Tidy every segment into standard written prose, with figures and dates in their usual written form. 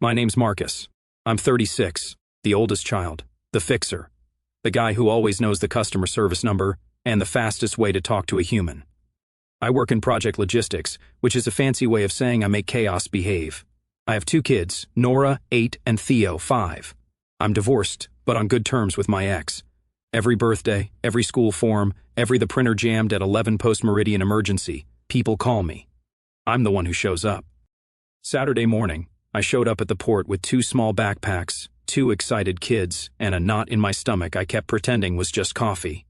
My name's Marcus. I'm 36, the oldest child, the fixer, the guy who always knows the customer service number and the fastest way to talk to a human. I work in project logistics, which is a fancy way of saying I make chaos behave. I have 2 kids, Nora, 8, and Theo, 5. I'm divorced, but on good terms with my ex. Every birthday, every school form, every the printer jammed at 11 post-meridian emergency, people call me. I'm the one who shows up. Saturday morning, I showed up at the port with 2 small backpacks, 2 excited kids, and a knot in my stomach I kept pretending was just coffee.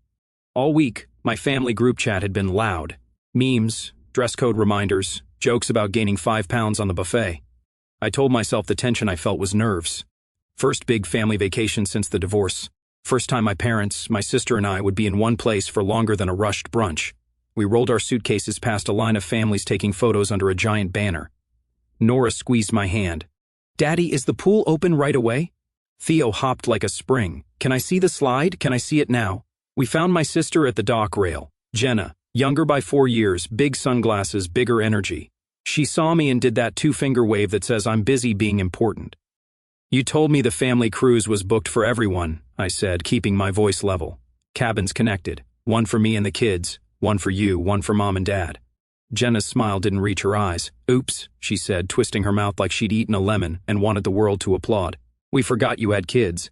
All week, my family group chat had been loud. Memes, dress code reminders, jokes about gaining 5 pounds on the buffet. I told myself the tension I felt was nerves. First big family vacation since the divorce. First time my parents, my sister and I would be in one place for longer than a rushed brunch. We rolled our suitcases past a line of families taking photos under a giant banner. Nora squeezed my hand. "Daddy, is the pool open right away?" Theo hopped like a spring. "Can I see the slide? Can I see it now?" We found my sister at the dock rail. Jenna, younger by 4 years, big sunglasses, bigger energy. She saw me and did that 2-finger wave that says I'm busy being important. "You told me the family cruise was booked for everyone," I said, keeping my voice level. "Cabins connected. One for me and the kids, one for you, one for Mom and Dad." Jenna's smile didn't reach her eyes. "Oops," she said, twisting her mouth like she'd eaten a lemon and wanted the world to applaud. "We forgot you had kids."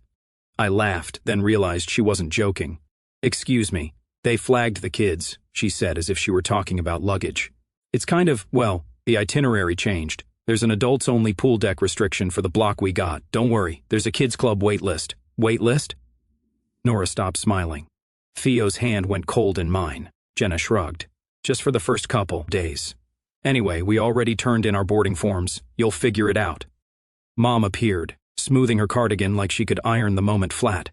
I laughed, then realized she wasn't joking. "Excuse me. They flagged the kids," she said as if she were talking about luggage. "It's kind of, well, the itinerary changed. There's an adults-only pool deck restriction for the block we got. Don't worry, there's a kids' club wait list." "Wait list?" Nora stopped smiling. Theo's hand went cold in mine. Jenna shrugged. "Just for the first couple days. Anyway, we already turned in our boarding forms. You'll figure it out." Mom appeared, smoothing her cardigan like she could iron the moment flat.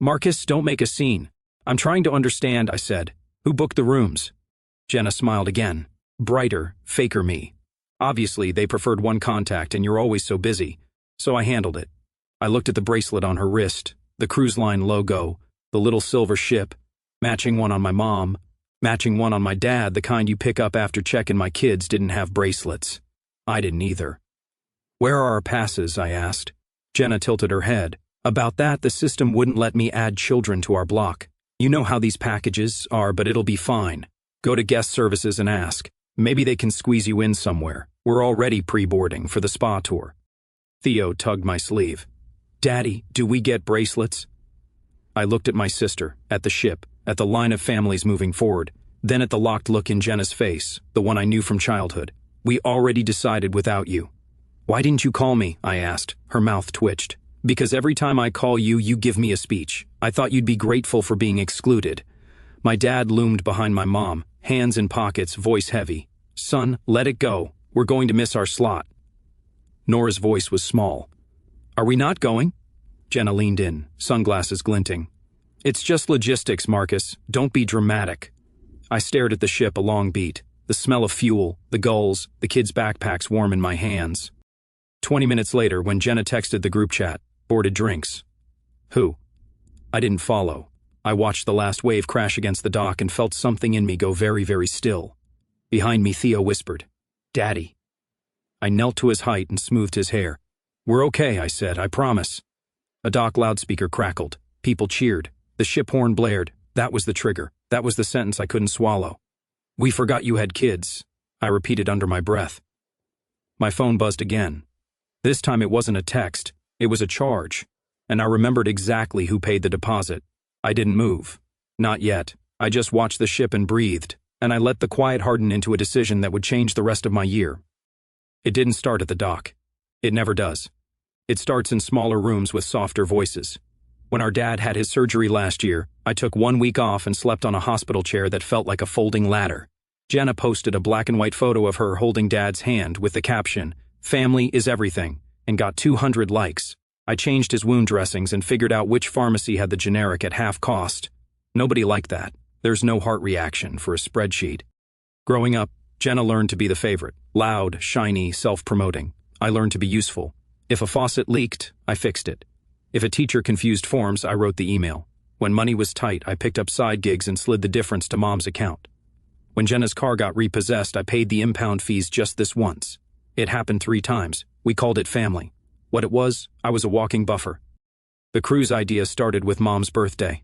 "Marcus, don't make a scene. I'm trying to understand," I said. "Who booked the rooms?" Jenna smiled again. Brighter, faker me. "Obviously, they preferred one contact and you're always so busy, so I handled it." I looked at the bracelet on her wrist, the cruise line logo, the little silver ship, matching one on my mom, matching one on my dad, the kind you pick up after checking my kids didn't have bracelets. I didn't either. "Where are our passes?" I asked. Jenna tilted her head. "About that, the system wouldn't let me add children to our block. You know how these packages are, but it'll be fine. Go to guest services and ask. Maybe they can squeeze you in somewhere. We're already pre-boarding for the spa tour." Theo tugged my sleeve. "Daddy, do we get bracelets?" I looked at my sister, at the ship, at the line of families moving forward, then at the locked look in Jenna's face, the one I knew from childhood. "We already decided without you." "Why didn't you call me?" I asked. Her mouth twitched. "Because every time I call you, you give me a speech. I thought you'd be grateful for being excluded." My dad loomed behind my mom, hands in pockets, voice heavy. "Son, let it go. We're going to miss our slot." Nora's voice was small. "Are we not going?" Jenna leaned in, sunglasses glinting. "It's just logistics, Marcus. Don't be dramatic." I stared at the ship a long beat, the smell of fuel, the gulls, the kids' backpacks warm in my hands. 20 minutes later, when Jenna texted the group chat, "Boarded drinks." "Who?" I didn't follow. I watched the last wave crash against the dock and felt something in me go very, very still. Behind me, Theo whispered, "Daddy." I knelt to his height and smoothed his hair. "We're okay," I said, "I promise." A dock loudspeaker crackled. People cheered. The ship horn blared. That was the trigger. That was the sentence I couldn't swallow. "We forgot you had kids," I repeated under my breath. My phone buzzed again. This time it wasn't a text. It was a charge. And I remembered exactly who paid the deposit. I didn't move. Not yet. I just watched the ship and breathed, and I let the quiet harden into a decision that would change the rest of my year. It didn't start at the dock. It never does. It starts in smaller rooms with softer voices. When our dad had his surgery last year, I took 1 week off and slept on a hospital chair that felt like a folding ladder. Jenna posted a black and white photo of her holding Dad's hand with the caption, "Family is everything," and got 200 likes. I changed his wound dressings and figured out which pharmacy had the generic at half cost. Nobody liked that. There's no heart reaction for a spreadsheet. Growing up, Jenna learned to be the favorite. Loud, shiny, self-promoting. I learned to be useful. If a faucet leaked, I fixed it. If a teacher confused forms, I wrote the email. When money was tight, I picked up side gigs and slid the difference to Mom's account. When Jenna's car got repossessed, I paid the impound fees just this once. It happened 3 times. We called it family. What it was, I was a walking buffer. The cruise idea started with Mom's birthday.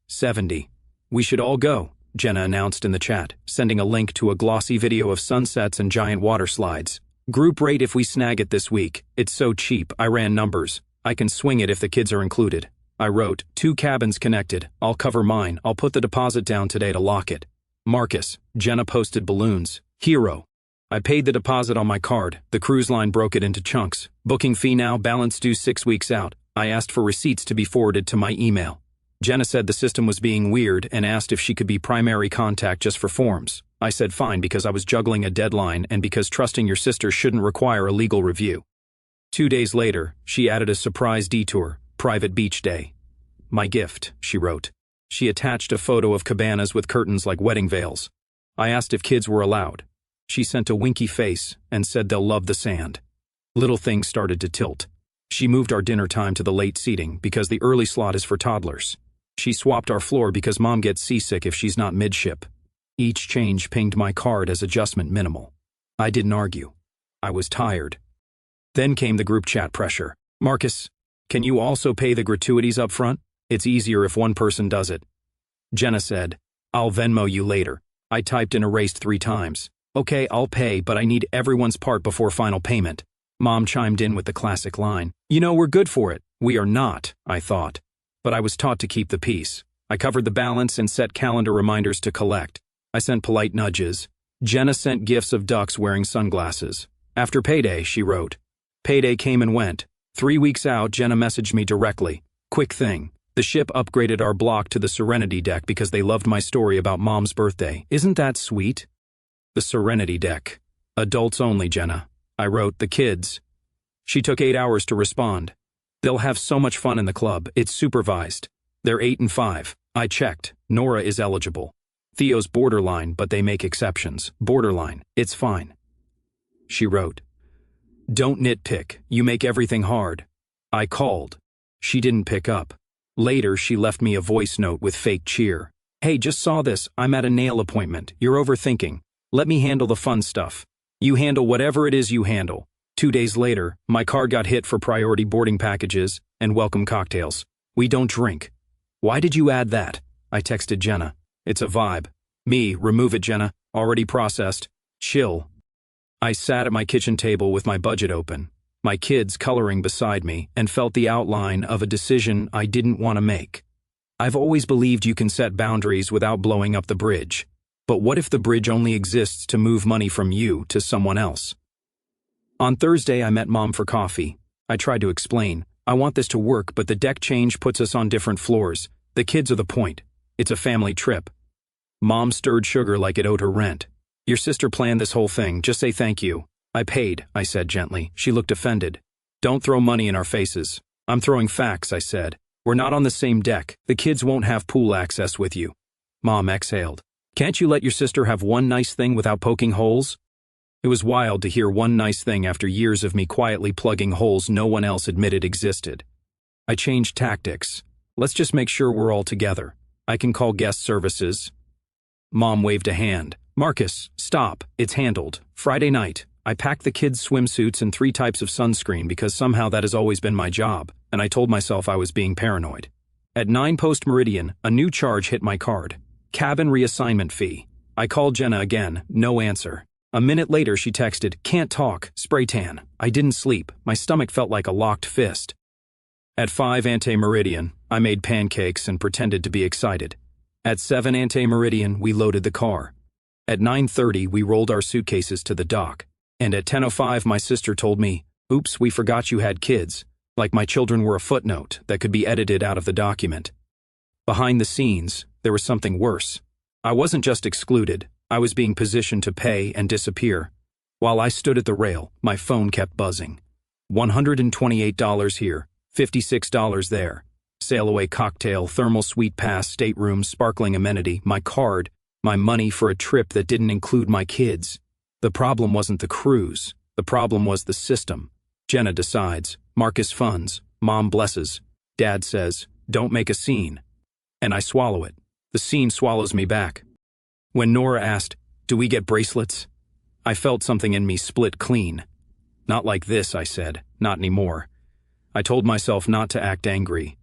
70. We should all go, Jenna announced in the chat, sending a link to a glossy video of sunsets and giant water slides. Group rate if we snag it this week. It's so cheap, I ran numbers. I can swing it if the kids are included. I wrote, 2 cabins connected. I'll cover mine. I'll put the deposit down today to lock it. Marcus, Jenna posted balloons. Hero. I paid the deposit on my card. The cruise line broke it into chunks. Booking fee now, balance due 6 weeks out. I asked for receipts to be forwarded to my email. Jenna said the system was being weird and asked if she could be primary contact just for forms. I said fine because I was juggling a deadline and because trusting your sister shouldn't require a legal review. 2 days later, she added a surprise detour, private beach day. My gift, she wrote. She attached a photo of cabanas with curtains like wedding veils. I asked if kids were allowed. She sent a winky face and said they'll love the sand. Little things started to tilt. She moved our dinner time to the late seating because the early slot is for toddlers. She swapped our floor because Mom gets seasick if she's not midship. Each change pinged my card as adjustment minimal. I didn't argue. I was tired. Then came the group chat pressure. Marcus, can you also pay the gratuities up front? It's easier if one person does it. Jenna said, I'll Venmo you later. I typed and erased 3 times. Okay, I'll pay, but I need everyone's part before final payment. Mom chimed in with the classic line. You know, we're good for it. We are not, I thought. But I was taught to keep the peace. I covered the balance and set calendar reminders to collect. I sent polite nudges. Jenna sent gifs of ducks wearing sunglasses. After payday, she wrote. Payday came and went. 3 weeks out, Jenna messaged me directly. Quick thing. The ship upgraded our block to the Serenity deck because they loved my story about Mom's birthday. Isn't that sweet? The Serenity deck. Adults only, Jenna. I wrote, the kids. She took 8 hours to respond. They'll have so much fun in the club. It's supervised. They're 8 and 5. I checked. Nora is eligible. Theo's borderline, but they make exceptions. Borderline. It's fine. She wrote. Don't nitpick. You make everything hard. I called. She didn't pick up. Later, she left me a voice note with fake cheer. Hey, just saw this. I'm at a nail appointment. You're overthinking. Let me handle the fun stuff. You handle whatever it is you handle. 2 days later, my card got hit for priority boarding packages and welcome cocktails. We don't drink. Why did you add that? I texted Jenna. It's a vibe. Me, remove it, Jenna. Already processed. Chill. I sat at my kitchen table with my budget open, my kids coloring beside me, and felt the outline of a decision I didn't want to make. I've always believed you can set boundaries without blowing up the bridge. But what if the bridge only exists to move money from you to someone else? On Thursday, I met Mom for coffee. I tried to explain. I want this to work, but the deck change puts us on different floors. The kids are the point. It's a family trip. Mom stirred sugar like it owed her rent. Your sister planned this whole thing. Just say thank you. I paid, I said gently. She looked offended. Don't throw money in our faces. I'm throwing facts, I said. We're not on the same deck. The kids won't have pool access with you. Mom exhaled. Can't you let your sister have one nice thing without poking holes? It was wild to hear one nice thing after years of me quietly plugging holes no one else admitted existed. I changed tactics. Let's just make sure we're all together. I can call guest services. Mom waved a hand. Marcus, stop. It's handled. Friday night, I packed the kids' swimsuits and 3 types of sunscreen because somehow that has always been my job, and I told myself I was being paranoid. At 9 post-meridian, a new charge hit my card. Cabin reassignment fee. I called Jenna again, no answer. A minute later she texted, can't talk, spray tan. I didn't sleep, my stomach felt like a locked fist. At 5 ante-meridian, I made pancakes and pretended to be excited. At 7 ante-meridian, we loaded the car. At 9:30 we rolled our suitcases to the dock. And at 10:05 my sister told me, oops, we forgot you had kids, like my children were a footnote that could be edited out of the document. Behind the scenes, there was something worse. I wasn't just excluded, I was being positioned to pay and disappear. While I stood at the rail, my phone kept buzzing. $128 here, $56 there. Sail away cocktail, thermal suite pass, stateroom, sparkling amenity, my card, my money for a trip that didn't include my kids. The problem wasn't the cruise, the problem was the system. Jenna decides, Marcus funds, Mom blesses, Dad says, don't make a scene. And I swallow it. The scene swallows me back. When Nora asked, do we get bracelets? I felt something in me split clean. Not like this, I said, not anymore. I told myself not to act angry.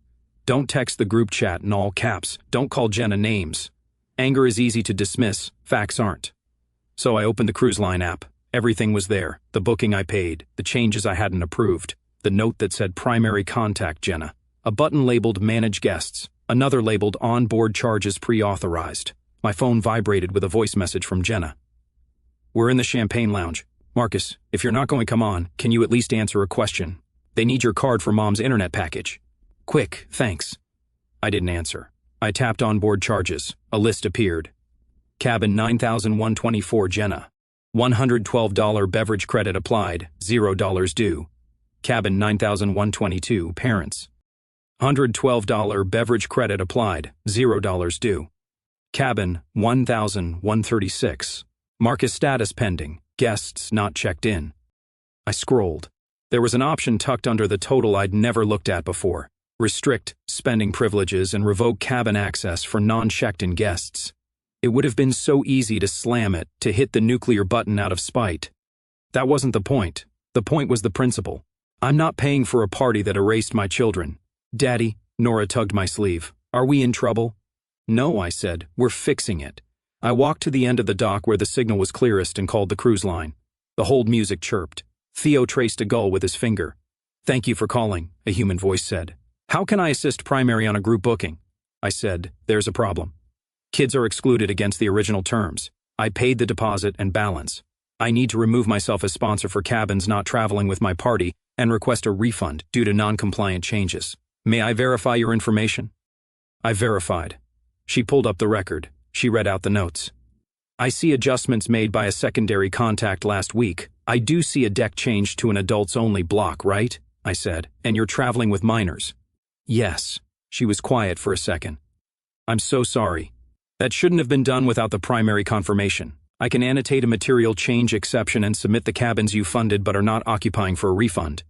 Don't text the group chat in all caps. Don't call Jenna names. Anger is easy to dismiss, facts aren't. So I opened the cruise line app. Everything was there. The booking I paid, the changes I hadn't approved, the note that said primary contact Jenna, a button labeled manage guests, another labeled onboard charges pre-authorized. My phone vibrated with a voice message from Jenna. We're in the Champagne Lounge. Marcus, if you're not going to come on, can you at least answer a question? They need your card for Mom's internet package. Quick, thanks. I didn't answer. I tapped onboard charges. A list appeared. Cabin 9124 Jenna. $112 beverage credit applied, $0 due. Cabin 9122 Parents. $112 beverage credit applied, $0 due. Cabin 1136. Marcus status pending. Guests not checked in. I scrolled. There was an option tucked under the total I'd never looked at before. Restrict spending privileges and revoke cabin access for non-checked-in guests. It would have been so easy to slam it, to hit the nuclear button out of spite. That wasn't the point. The point was the principle. I'm not paying for a party that erased my children. Daddy, Nora tugged my sleeve. Are we in trouble? No, I said. We're fixing it. I walked to the end of the dock where the signal was clearest and called the cruise line. The hold music chirped. Theo traced a gull with his finger. Thank you for calling, a human voice said. How can I assist primary on a group booking? I said, there's a problem. Kids are excluded against the original terms. I paid the deposit and balance. I need to remove myself as sponsor for cabins not traveling with my party and request a refund due to non-compliant changes. May I verify your information? I verified. She pulled up the record. She read out the notes. I see adjustments made by a secondary contact last week. I do see a deck change to an adults-only block, right? I said, and you're traveling with minors. Yes. She was quiet for a second. I'm so sorry. That shouldn't have been done without the primary confirmation. I can annotate a material change exception and submit the cabins you funded but are not occupying for a refund.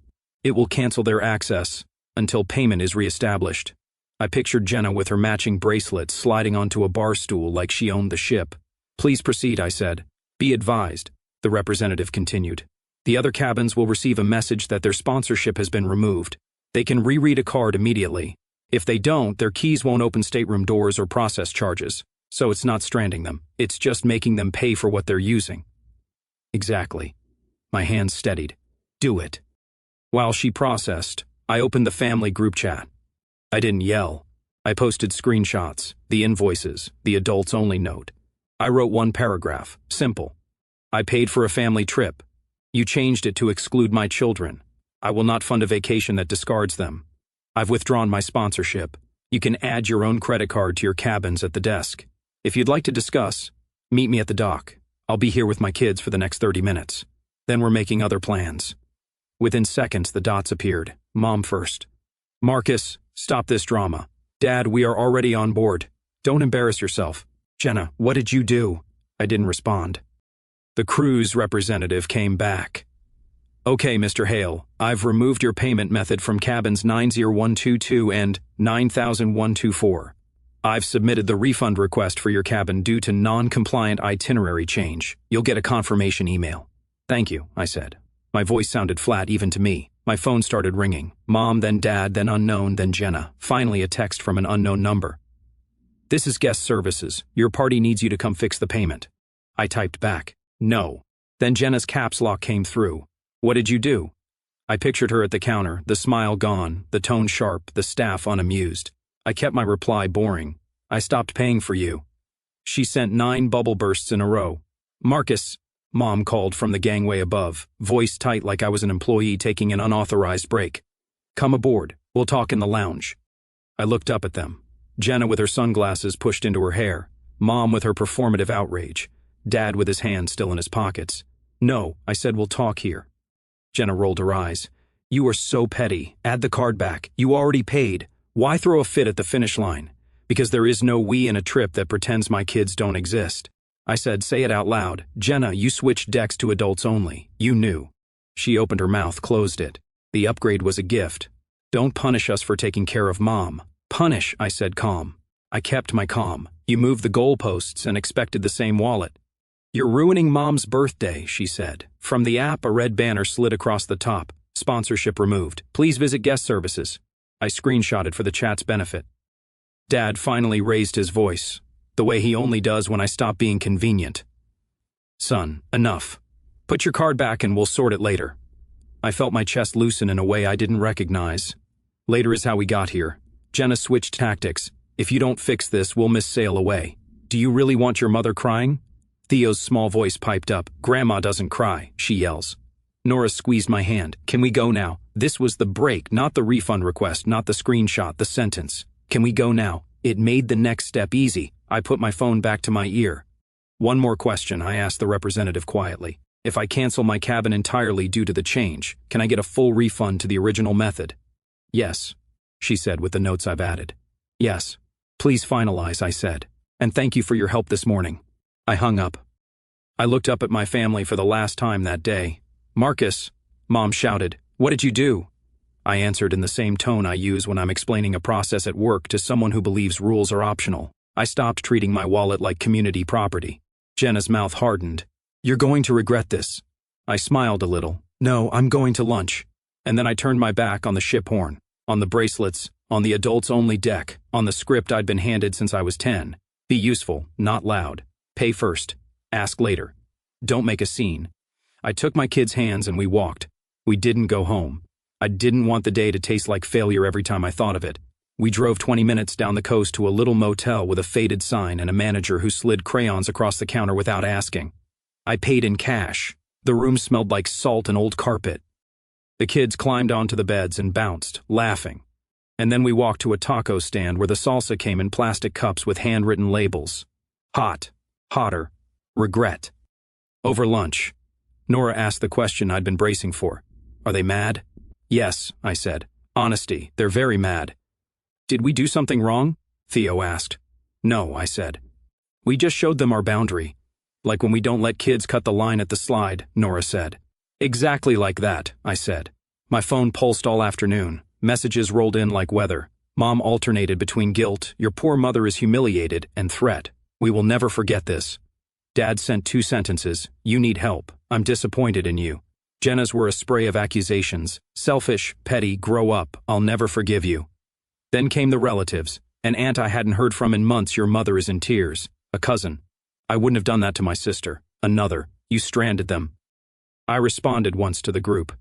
It will cancel their access until payment is reestablished. I pictured Jenna with her matching bracelets sliding onto a bar stool like she owned the ship. Please proceed, I said. Be advised, the representative continued. The other cabins will receive a message that their sponsorship has been removed. They can reread a card immediately. If they don't, their keys won't open stateroom doors or process charges. So it's not stranding them. It's just making them pay for what they're using. Exactly. My hands steadied. Do it. While she processed, I opened the family group chat. I didn't yell. I posted screenshots, the invoices, the adults-only note. I wrote one paragraph, simple. I paid for a family trip. You changed it to exclude my children. I will not fund a vacation that discards them. I've withdrawn my sponsorship. You can add your own credit card to your cabins at the desk. If you'd like to discuss, meet me at the dock. I'll be here with my kids for the next 30 minutes. Then we're making other plans. Within seconds, the dots appeared. Mom first. Marcus, stop this drama. Dad, we are already on board. Don't embarrass yourself. Jenna, what did you do? I didn't respond. The cruise representative came back. Okay, Mr. Hale, I've removed your payment method from cabins 90122 and 900124. I've submitted the refund request for your cabin due to non-compliant itinerary change. You'll get a confirmation email. Thank you, I said. My voice sounded flat even to me. My phone started ringing. Mom, then Dad, then unknown, then Jenna. Finally, a text from an unknown number. This is guest services. Your party needs you to come fix the payment. I typed back. No. Then Jenna's caps lock came through. What did you do? I pictured her at the counter, the smile gone, the tone sharp, the staff unamused. I kept my reply boring. I stopped paying for you. She sent 9 bubble bursts in a row. Marcus, Mom called from the gangway above, voice tight like I was an employee taking an unauthorized break. Come aboard. We'll talk in the lounge. I looked up at them. Jenna with her sunglasses pushed into her hair. Mom with her performative outrage. Dad with his hands still in his pockets. No, I said we'll talk here. Jenna rolled her eyes. You are so petty. Add the card back. You already paid. Why throw a fit at the finish line? Because there is no we in a trip that pretends my kids don't exist. I said, say it out loud. Jenna, you switched decks to adults only. You knew. She opened her mouth, closed it. The upgrade was a gift. Don't punish us for taking care of Mom. Punish, I said calm. I kept my calm. You moved the goalposts and expected the same wallet. You're ruining Mom's birthday, she said. From the app, a red banner slid across the top. Sponsorship removed. Please visit guest services. I screenshotted for the chat's benefit. Dad finally raised his voice, the way he only does when I stop being convenient. Son, enough. Put your card back and we'll sort it later. I felt my chest loosen in a way I didn't recognize. Later is how we got here. Jenna switched tactics. If you don't fix this, we'll miss sail away. Do you really want your mother crying? Theo's small voice piped up. Grandma doesn't cry, she yells. Nora squeezed my hand. Can we go now? This was the break, not the refund request, not the screenshot, the sentence. Can we go now? It made the next step easy. I put my phone back to my ear. One more question, I asked the representative quietly. If I cancel my cabin entirely due to the change, can I get a full refund to the original method? Yes, she said with the notes I've added. Yes. Please finalize, I said. And thank you for your help this morning. I hung up. I looked up at my family for the last time that day. Marcus, Mom shouted, what did you do? I answered in the same tone I use when I'm explaining a process at work to someone who believes rules are optional. I stopped treating my wallet like community property. Jenna's mouth hardened. You're going to regret this. I smiled a little. No, I'm going to lunch. And then I turned my back on the ship horn, on the bracelets, on the adults-only deck, on the script I'd been handed since I was 10. Be useful, not loud. Pay first. Ask later. Don't make a scene. I took my kids' hands and we walked. We didn't go home. I didn't want the day to taste like failure every time I thought of it. We drove 20 minutes down the coast to a little motel with a faded sign and a manager who slid crayons across the counter without asking. I paid in cash. The room smelled like salt and old carpet. The kids climbed onto the beds and bounced, laughing. And then we walked to a taco stand where the salsa came in plastic cups with handwritten labels. Hot, hotter, regret. Over lunch, Nora asked the question I'd been bracing for. Are they mad? Yes, I said. Honesty, they're very mad. Did we do something wrong? Theo asked. No, I said. We just showed them our boundary. Like when we don't let kids cut the line at the slide, Nora said. Exactly like that, I said. My phone pulsed all afternoon. Messages rolled in like weather. Mom alternated between guilt, your poor mother is humiliated, and threat. We will never forget this. Dad sent 2 sentences. You need help. I'm disappointed in you. Jenna's were a spray of accusations. Selfish, petty, grow up. I'll never forgive you. Then came the relatives. An aunt I hadn't heard from in months. Your mother is in tears. A cousin. I wouldn't have done that to my sister. Another. You stranded them. I responded once to the group.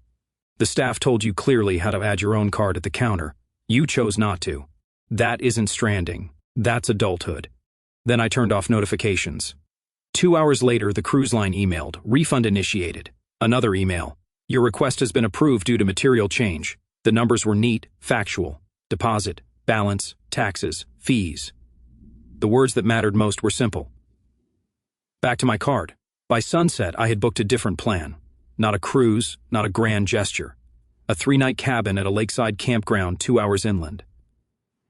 The staff told you clearly how to add your own card at the counter. You chose not to. That isn't stranding. That's adulthood. Then I turned off notifications. 2 hours later, the cruise line emailed, refund initiated. Another email. Your request has been approved due to material change. The numbers were neat, factual. Deposit, balance, taxes, fees. The words that mattered most were simple. Back to my card. By sunset, I had booked a different plan. Not a cruise, not a grand gesture. A 3-night cabin at a lakeside campground 2 hours inland.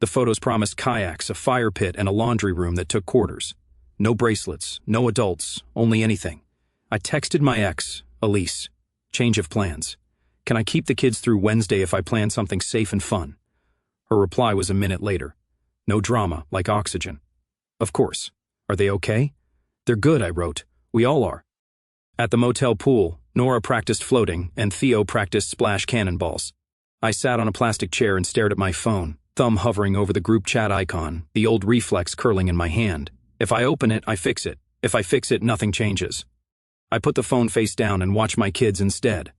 The photos promised kayaks, a fire pit, and a laundry room that took quarters. No bracelets, no adults, only anything. I texted my ex, Elise. Change of plans. Can I keep the kids through Wednesday if I plan something safe and fun? Her reply was a minute later. No drama, like oxygen. Of course. Are they okay? They're good, I wrote. We all are. At the motel pool, Nora practiced floating and Theo practiced splash cannonballs. I sat on a plastic chair and stared at my phone, thumb hovering over the group chat icon, the old reflex curling in my hand. If I open it, I fix it. If I fix it, nothing changes. I put the phone face down and watched my kids instead.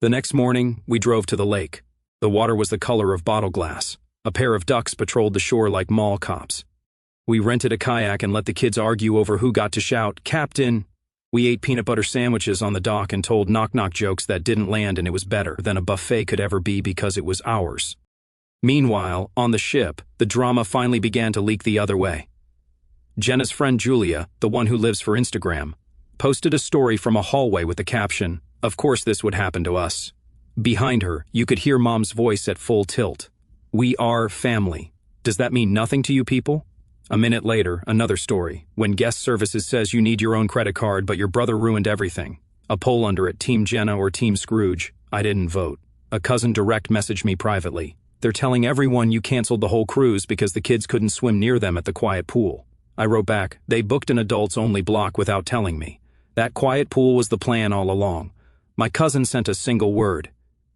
The next morning, we drove to the lake. The water was the color of bottle glass. A pair of ducks patrolled the shore like mall cops. We rented a kayak and let the kids argue over who got to shout, "Captain!" We ate peanut butter sandwiches on the dock and told knock-knock jokes that didn't land, and it was better than a buffet could ever be because it was ours. Meanwhile, on the ship, the drama finally began to leak the other way. Jenna's friend Julia, the one who lives for Instagram, posted a story from a hallway with the caption, "Of course this would happen to us." Behind her, you could hear Mom's voice at full tilt. "We are family. Does that mean nothing to you people?" A minute later, another story. When guest services says you need your own credit card but your brother ruined everything. A poll under it, Team Jenna or Team Scrooge. I didn't vote. A cousin direct messaged me privately. They're telling everyone you canceled the whole cruise because the kids couldn't swim near them at the quiet pool. I wrote back, they booked an adults-only block without telling me. That quiet pool was the plan all along. My cousin sent a single word.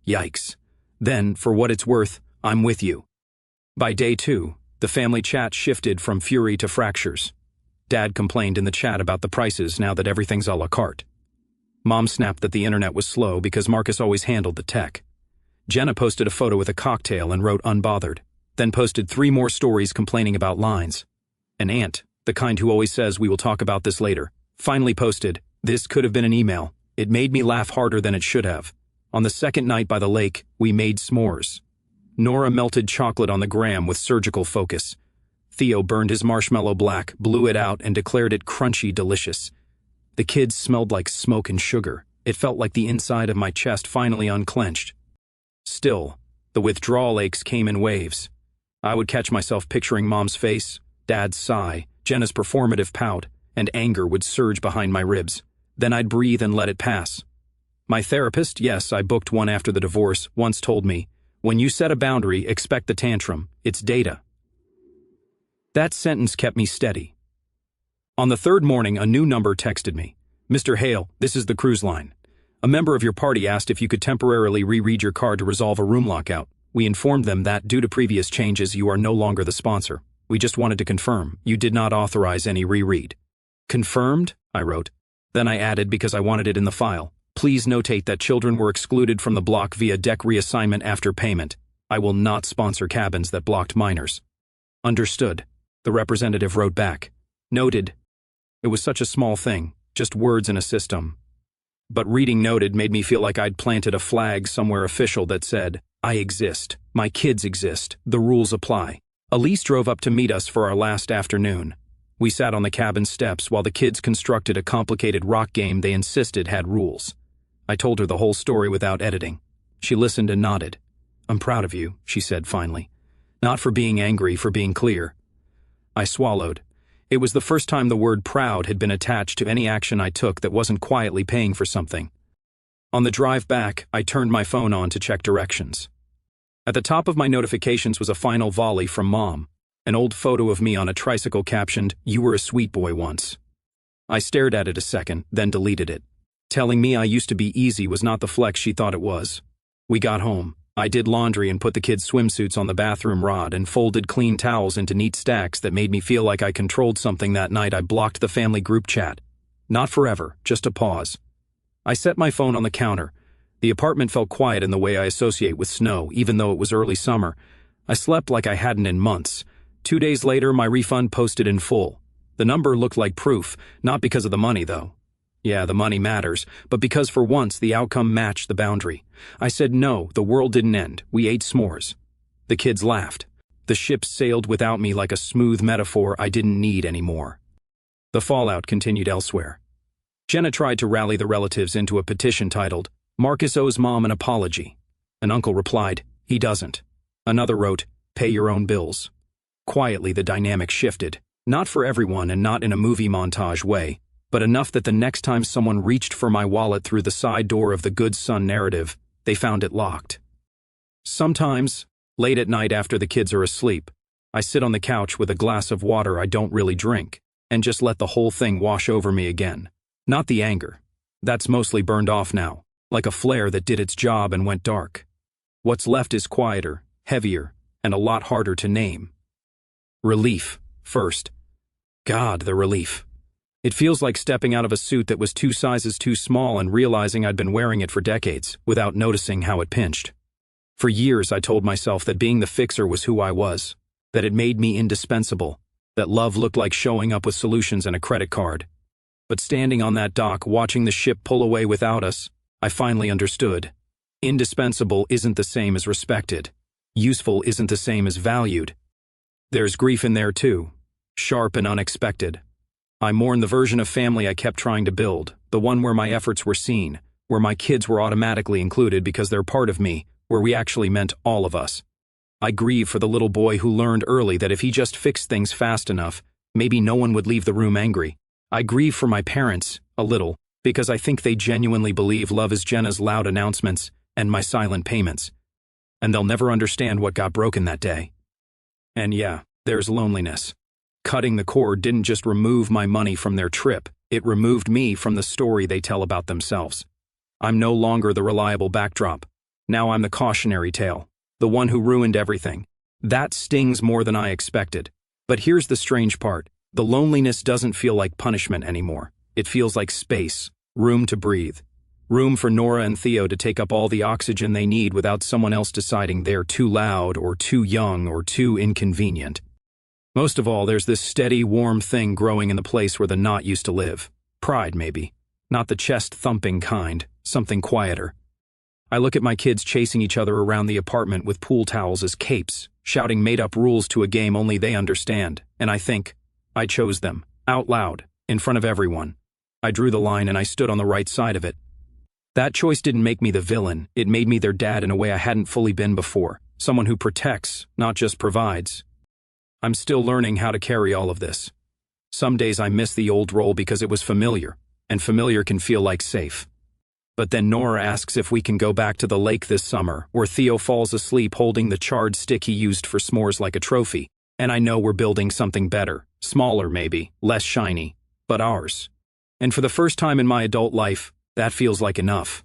Yikes. Then, for what it's worth, I'm with you. By day 2, the family chat shifted from fury to fractures. Dad complained in the chat about the prices now that everything's a la carte. Mom snapped that the internet was slow because Marcus always handled the tech. Jenna posted a photo with a cocktail and wrote unbothered, then posted 3 more stories complaining about lines. An aunt, the kind who always says we will talk about this later, finally posted, "This could have been an email. It made me laugh harder than it should have. On the second night by the lake, we made s'mores." Nora melted chocolate on the gram with surgical focus. Theo burned his marshmallow black, blew it out, and declared it crunchy delicious. The kids smelled like smoke and sugar. It felt like the inside of my chest finally unclenched. Still, the withdrawal aches came in waves. I would catch myself picturing Mom's face, Dad's sigh, Jenna's performative pout, and anger would surge behind my ribs. Then I'd breathe and let it pass. My therapist, yes, I booked one after the divorce, once told me, "When you set a boundary, expect the tantrum. It's data." That sentence kept me steady. On the 3rd morning, a new number texted me. "Mr. Hale, this is the cruise line. A member of your party asked if you could temporarily reread your card to resolve a room lockout. We informed them that, due to previous changes, you are no longer the sponsor. We just wanted to confirm. You did not authorize any reread." "Confirmed?" I wrote. Then I added, because I wanted it in the file, "Please notate that children were excluded from the block via deck reassignment after payment. I will not sponsor cabins that blocked minors." "Understood," the representative wrote back. "Noted." It was such a small thing, just words in a system. But reading "noted" made me feel like I'd planted a flag somewhere official that said, "I exist. My kids exist. The rules apply." Elise drove up to meet us for our last afternoon. We sat on the cabin steps while the kids constructed a complicated rock game they insisted had rules. I told her the whole story without editing. She listened and nodded. "I'm proud of you," she said finally. "Not for being angry, for being clear." I swallowed. It was the first time the word proud had been attached to any action I took that wasn't quietly paying for something. On the drive back, I turned my phone on to check directions. At the top of my notifications was a final volley from Mom, an old photo of me on a tricycle captioned, "You were a sweet boy once." I stared at it a second, then deleted it. Telling me I used to be easy was not the flex she thought it was. We got home. I did laundry and put the kids' swimsuits on the bathroom rod and folded clean towels into neat stacks that made me feel like I controlled something. That night I blocked the family group chat. Not forever, just a pause. I set my phone on the counter. The apartment felt quiet in the way I associate with snow, even though it was early summer. I slept like I hadn't in months. 2 days later, my refund posted in full. The number looked like proof, not because of the money, though. Yeah, the money matters, but because for once the outcome matched the boundary. I said no, the world didn't end. We ate s'mores. The kids laughed. The ship sailed without me like a smooth metaphor I didn't need anymore. The fallout continued elsewhere. Jenna tried to rally the relatives into a petition titled, "Marcus owes Mom an apology." An uncle replied, "He doesn't." Another wrote, "Pay your own bills." Quietly, the dynamic shifted. Not for everyone and not in a movie montage way, but enough that the next time someone reached for my wallet through the side door of the good son narrative, they found it locked. Sometimes, late at night after the kids are asleep, I sit on the couch with a glass of water I don't really drink, and just let the whole thing wash over me again. Not the anger. That's mostly burned off now, like a flare that did its job and went dark. What's left is quieter, heavier, and a lot harder to name. Relief, first. God, the relief. It feels like stepping out of a suit that was 2 sizes too small and realizing I'd been wearing it for decades, without noticing how it pinched. For years I told myself that being the fixer was who I was, that it made me indispensable, that love looked like showing up with solutions and a credit card. But standing on that dock, watching the ship pull away without us, I finally understood. Indispensable isn't the same as respected. Useful isn't the same as valued. There's grief in there too, sharp and unexpected. I mourn the version of family I kept trying to build, the one where my efforts were seen, where my kids were automatically included because they're part of me, where we actually meant all of us. I grieve for the little boy who learned early that if he just fixed things fast enough, maybe no one would leave the room angry. I grieve for my parents, a little, because I think they genuinely believe love is Jenna's loud announcements and my silent payments. And they'll never understand what got broken that day. And yeah, there's loneliness. Cutting the cord didn't just remove my money from their trip, it removed me from the story they tell about themselves. I'm no longer the reliable backdrop. Now I'm the cautionary tale, the one who ruined everything. That stings more than I expected. But here's the strange part. The loneliness doesn't feel like punishment anymore. It feels like space, room to breathe. Room for Nora and Theo to take up all the oxygen they need without someone else deciding they're too loud or too young or too inconvenient. Most of all, there's this steady, warm thing growing in the place where the knot used to live. Pride, maybe. Not the chest-thumping kind, something quieter. I look at my kids chasing each other around the apartment with pool towels as capes, shouting made-up rules to a game only they understand, and I think, I chose them, out loud, in front of everyone. I drew the line and I stood on the right side of it. That choice didn't make me the villain, it made me their dad in a way I hadn't fully been before, someone who protects, not just provides. I'm still learning how to carry all of this. Some days I miss the old role because it was familiar, and familiar can feel like safe. But then Nora asks if we can go back to the lake this summer, where Theo falls asleep holding the charred stick he used for s'mores like a trophy, and I know we're building something better, smaller maybe, less shiny, but ours. And for the first time in my adult life, that feels like enough.